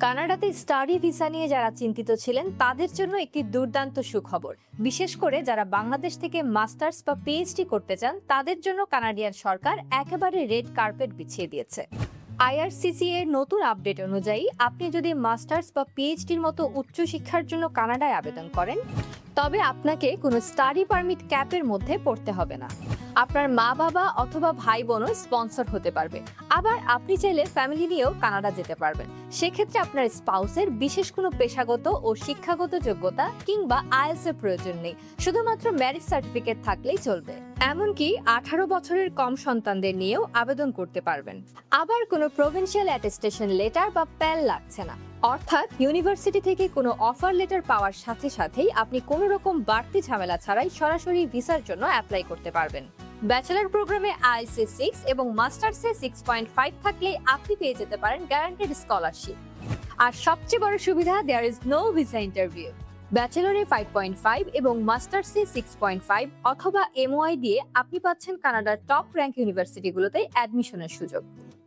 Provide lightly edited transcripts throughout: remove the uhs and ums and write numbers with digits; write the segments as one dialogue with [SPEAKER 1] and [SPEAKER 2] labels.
[SPEAKER 1] কানাডাতে study visa নিয়ে যারা চিন্তিত ছিলেন তাদের জন্য একটি দুর্দান্ত সুখবর। বিশেষ করে যারা বাংলাদেশ থেকে মাস্টার্স বা পিএইচডি করতে চান তাদের জন্য কানাডিয়ান সরকার একেবারে রেড কার্পেট বিছিয়ে দিয়েছে। আইআরসিসি এর নতুন আপডেট অনুযায়ী আপনি যদি মাস্টার্স বা পিএইচডির মতো উচ্চশিক্ষার জন্য কানাডায় আবেদন করেন, তবে আপনাকে কোনো স্টাডি পারমিট ক্যাপের মধ্যে পড়তে হবে না। আপনার মা বাবা অথবা ভাই বোনও স্পন্সর হতে পারবে। আবার আপনি চাইলে ফ্যামিলি নিয়েও কানাডা যেতে পারবেন। সেক্ষেত্রে আপনার স্পাউসের বিশেষ কোনো পেশাগত ও শিক্ষাগত যোগ্যতা কিংবা আইএলটিএস এর প্রয়োজন নেই, শুধুমাত্র ম্যারেজ সার্টিফিকেট থাকলেই চলবে। এমনকি 18 বছরের কম সন্তানদের নিয়েও আবেদন করতে পারবেন। আবার কোনো প্রভিন্সিয়াল অ্যাটেস্টেশন লেটার বা প্যাল লাগছে না। অর্থাৎ ইউনিভার্সিটি থেকে কোনো অফার লেটার পাওয়ার সাথে সাথেই আপনি কোনো রকম বাড়তি ঝামেলা ছাড়াই সরাসরি ভিসার জন্য অ্যাপ্লাই করতে পারবেন। ব্যাচেলর প্রোগ্রামে আইএলটিএস 6 এবং মাস্টার্সে 6.5 থাকলে আপনি পেয়ে যেতে পারেন গ্যারান্টেড স্কলারশিপ। আর সবচেয়ে বড় সুবিধা, there is no visa interview. ব্যাচেলরে 5.5 এবং মাস্টার্সে 6.5 অথবা এমওআই দিয়ে আপনি পাচ্ছেন কানাডার টপ র্যাঙ্ক ইউনিভার্সিটিগুলোতে অ্যাডমিশনের সুযোগ।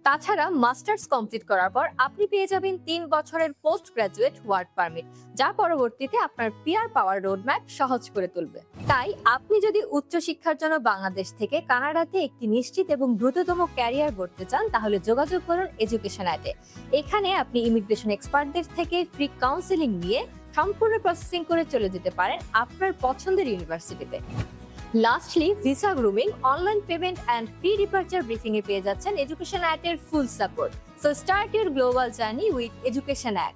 [SPEAKER 1] তাছাড়া মাস্টার্স কমপ্লিট করার পর আপনি পেয়ে যাবেন 3 বছরের পোস্ট গ্রাজুয়েট ওয়ার্ক পারমিট, যা পরবর্তীতে আপনার পিআর পাওয়ার রোডম্যাপ সহজ করে তুলবে। তাই আপনি যদি উচ্চশিক্ষার জন্য বাংলাদেশ থেকে কানাডাতে একটি নিশ্চিত এবং দ্রুততম ক্যারিয়ার গড়তে চান, তাহলে যোগাযোগ করুন এডুকেশন অ্যাটে। এখানে আপনি ইমিগ্রেশন এক্সপার্টদের থেকে ফ্রি কাউন্সেলিং নিয়ে সম্পূর্ণ প্রসেসিং করে চলে যেতে পারেন আপনার পছন্দের ইউনিভার্সিটিতে। Lastly, visa grooming, online payment and pre departure briefing এ পেয়ে যাচ্ছেন এডুকেশন অ্যাটের full support. So start your global journey with education at.